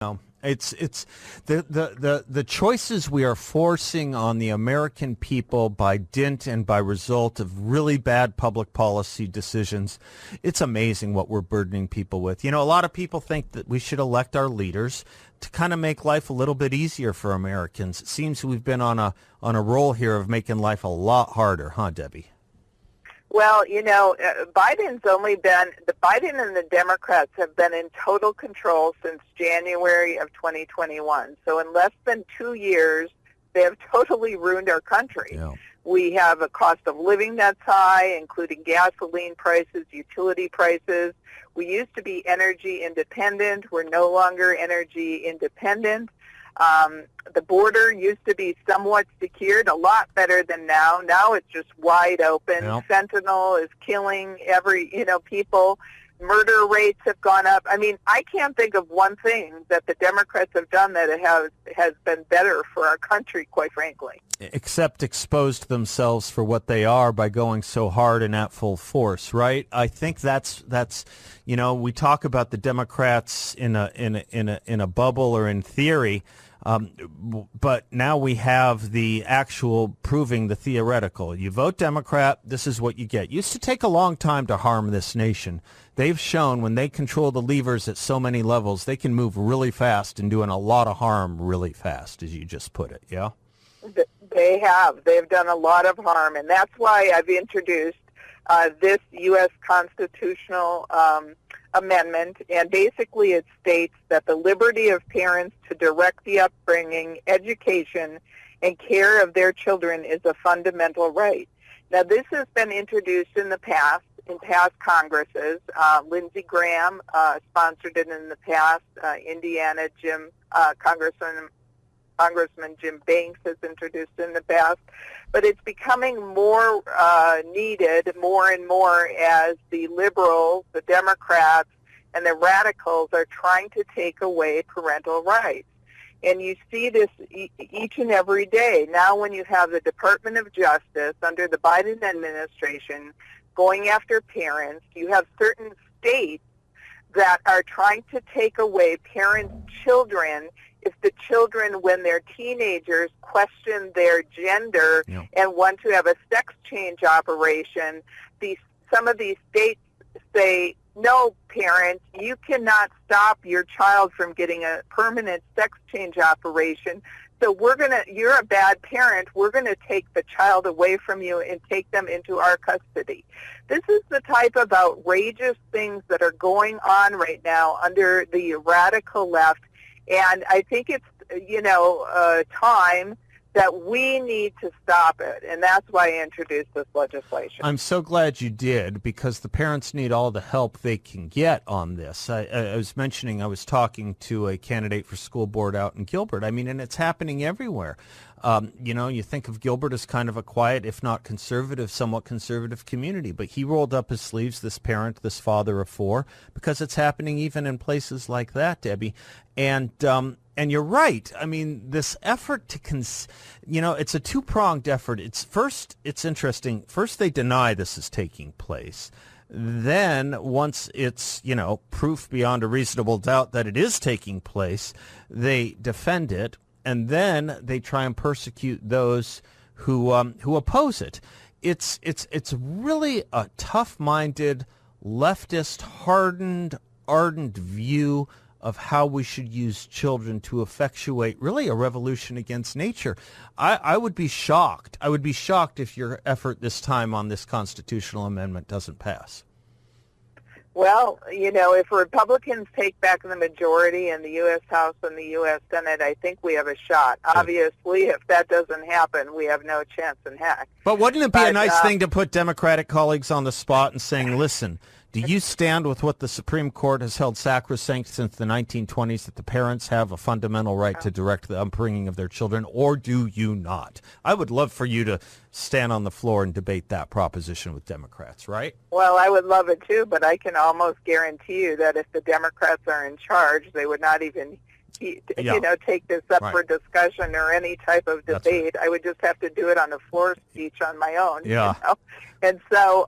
No, it's the choices we are forcing on the American people by dint and by result of really bad public policy decisions. It's amazing what we're burdening people with. You know, a lot of people think that we should elect our leaders to kind of make life a little bit easier for Americans. It seems we've been on a roll here of making life a lot harder, huh, Debbie? Well, Biden and the Democrats have been in total control since January of 2021. So in less than 2 years, they have totally ruined our country. Yeah. We have a cost of living that's high, including gasoline prices, utility prices. We used to be energy independent. We're no longer energy independent. The border used to be somewhat secured, a lot better than now. Now it's just wide open. Yep. Fentanyl is killing people. Murder rates have gone up. I mean, I can't think of one thing that the Democrats have done that has been better for our country, quite frankly. Except exposed themselves for what they are by going so hard and at full force, right? I think that's we talk about the Democrats in a bubble or in theory, but now we have the actual proving the theoretical. You vote Democrat, this is what you get. Used to take a long time to harm this nation. They've shown when they control the levers at so many levels, they can move really fast and doing a lot of harm really fast, as you just put it, yeah? They have. They've done a lot of harm, and that's why I've introduced this U.S. constitutional amendment, and basically it states that the liberty of parents to direct the upbringing, education, and care of their children is a fundamental right. Now, this has been introduced in past Congresses. Lindsey Graham sponsored it in the past. Indiana, Congressman Jim Banks has introduced it in the past, but it's becoming more needed more and more as the liberals, the Democrats, and the radicals are trying to take away parental rights. And you see this each and every day. Now when you have the Department of Justice under the Biden administration going after parents, you have certain states that are trying to take away parents' children if the children, when they're teenagers, question their gender and want to have a sex change operation. Some of these states say, no, parents, you cannot stop your child from getting a permanent sex change operation. So you're a bad parent. We're going to take the child away from you and take them into our custody. This is the type of outrageous things that are going on right now under the radical left. And I think it's, time that we need to stop it. And that's why I introduced this legislation. I'm so glad you did, because the parents need all the help they can get on this. I was mentioning I was talking to a candidate for school board out in Gilbert. I mean, and it's happening everywhere. You think of Gilbert as kind of a quiet, if not conservative, somewhat conservative community. But he rolled up his sleeves, this parent, this father of four, because it's happening even in places like that, Debbie. And you're right. I mean, this effort to, it's a two-pronged effort. It's interesting. First, they deny this is taking place. Then, once it's, proof beyond a reasonable doubt that it is taking place, they defend it. And then they try and persecute those who oppose it. It's really a tough-minded, leftist, hardened, ardent view of how we should use children to effectuate really a revolution against nature. I would be shocked. I would be shocked if your effort this time on this constitutional amendment doesn't pass. Well, if Republicans take back the majority in the U.S. House and the U.S. Senate, I think we have a shot. Obviously, if that doesn't happen, we have no chance in heck. But wouldn't it be a nice thing to put Democratic colleagues on the spot and saying, listen, do you stand with what the Supreme Court has held sacrosanct since the 1920s, that the parents have a fundamental right to direct the upbringing of their children, or do you not? I would love for you to stand on the floor and debate that proposition with Democrats, right? Well, I would love it too, but I can almost guarantee you that if the Democrats are in charge, they would not even take this up for discussion or any type of debate. Right. I would just have to do it on a floor speech on my own. Yeah. And so,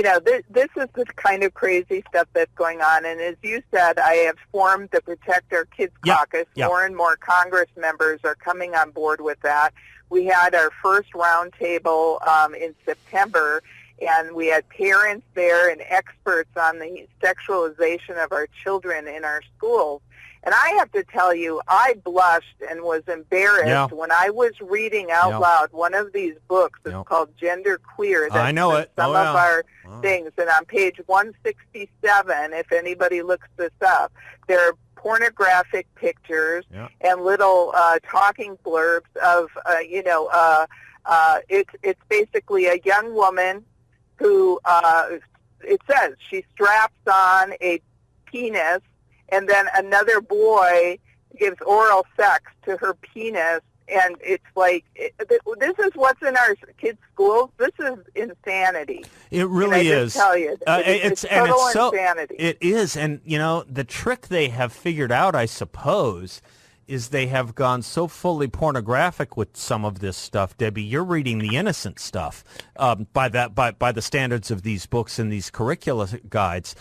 this is the kind of crazy stuff that's going on. And as you said, I have formed the Protect Our Kids Caucus. More and more Congress members are coming on board with that. We had our first roundtable in September, and we had parents there and experts on the sexualization of our children in our schools. And I have to tell you, I blushed and was embarrassed when I was reading out loud one of these books. It's called Gender Queer. I know it. Some of our things. And on page 167, if anybody looks this up, there are pornographic pictures and little talking blurbs of, it's basically a young woman who, it says she straps on a penis, and then another boy gives oral sex to her penis, and it's like, this is what's in our kids' schools. This is insanity. It really is. I tell you, it's total insanity. It is, and the trick they have figured out, I suppose, is they have gone so fully pornographic with some of this stuff. Debbie, you're reading the innocent stuff by the standards of these books and these curricula guides.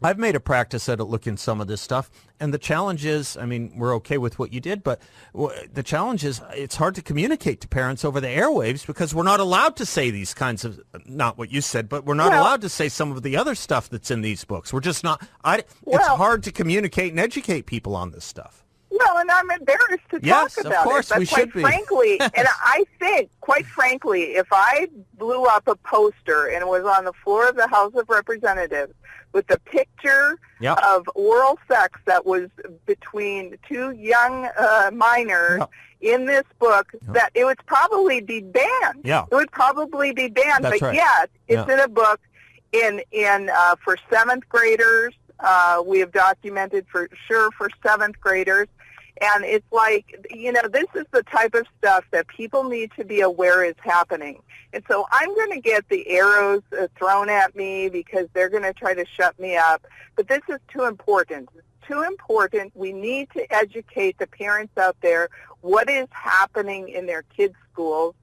I've made a practice at looking some of this stuff, and the challenge is, we're okay with what you did, but the challenge is it's hard to communicate to parents over the airwaves because we're not allowed to say these kinds of, not what you said, but we're not allowed to say some of the other stuff that's in these books. We're just not, it's hard to communicate and educate people on this stuff. Well, and I'm embarrassed to talk about it. Yes, of course, we should be. Frankly, and I think, quite frankly, if I blew up a poster and it was on the floor of the House of Representatives with a picture of oral sex that was between two young minors in this book, that it would probably be banned. Yeah. It would probably be banned. That's but right. yet, it's in a book in for seventh graders. We have documented for sure for seventh graders. And it's like, this is the type of stuff that people need to be aware is happening. And so I'm going to get the arrows thrown at me because they're going to try to shut me up. But this is too important. It's too important. We need to educate the parents out there what is happening in their kids' schools,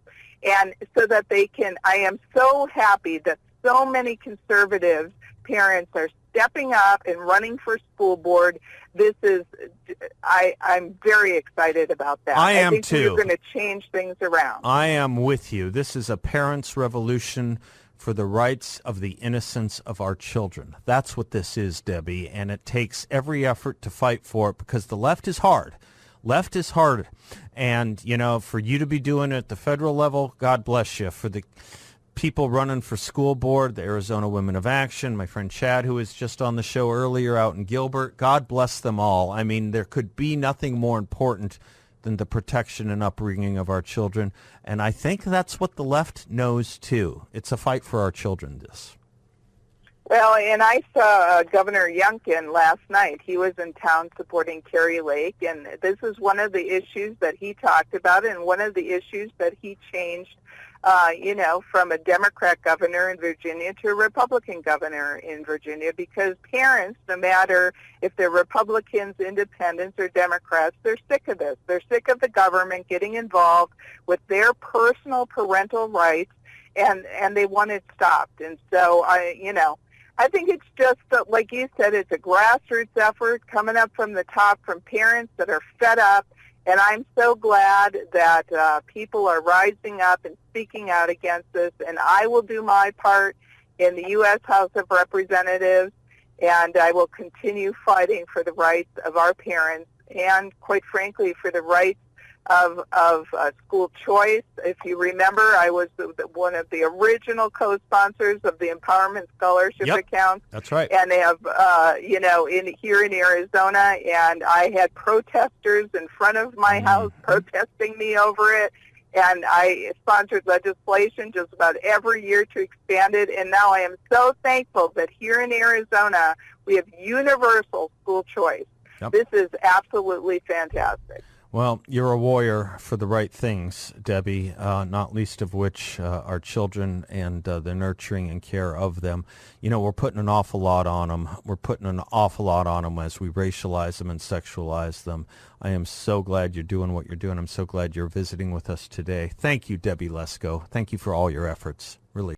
and so that they can, I am so happy that so many conservative parents are stepping up and running for school board. This is, I'm very excited about that. I am think too. You're going to change things around. I am with you. This is a parents' revolution for the rights of the innocence of our children. That's what this is, Debbie, and it takes every effort to fight for it because the left is hard. Left is hard. And, for you to be doing it at the federal level, God bless you. For the people running for school board, the Arizona Women of Action, my friend Chad, who was just on the show earlier out in Gilbert, God bless them all. There could be nothing more important than the protection and upbringing of our children. And I think that's what the left knows, too. It's a fight for our children, this. Well, and I saw Governor Youngkin last night. He was in town supporting Carrie Lake, and this is one of the issues that he talked about and one of the issues that he changed from a Democrat governor in Virginia to a Republican governor in Virginia, because parents, no matter if they're Republicans, independents, or Democrats, they're sick of this. They're sick of the government getting involved with their personal parental rights, and they want it stopped. And so, I think it's just, like you said, it's a grassroots effort coming up from the top from parents that are fed up. And I'm so glad that people are rising up and speaking out against this. And I will do my part in the U.S. House of Representatives, and I will continue fighting for the rights of our parents and, quite frankly, for the rights of school choice. If you remember, I was one of the original co-sponsors of the Empowerment Scholarship Account. That's right. And they have, here in Arizona, and I had protesters in front of my house protesting me over it. And I sponsored legislation just about every year to expand it. And now I am so thankful that here in Arizona, we have universal school choice. Yep. This is absolutely fantastic. Well, you're a warrior for the right things, Debbie, not least of which our children and the nurturing and care of them. We're putting an awful lot on them. We're putting an awful lot on them as we racialize them and sexualize them. I am so glad you're doing what you're doing. I'm so glad you're visiting with us today. Thank you, Debbie Lesko. Thank you for all your efforts.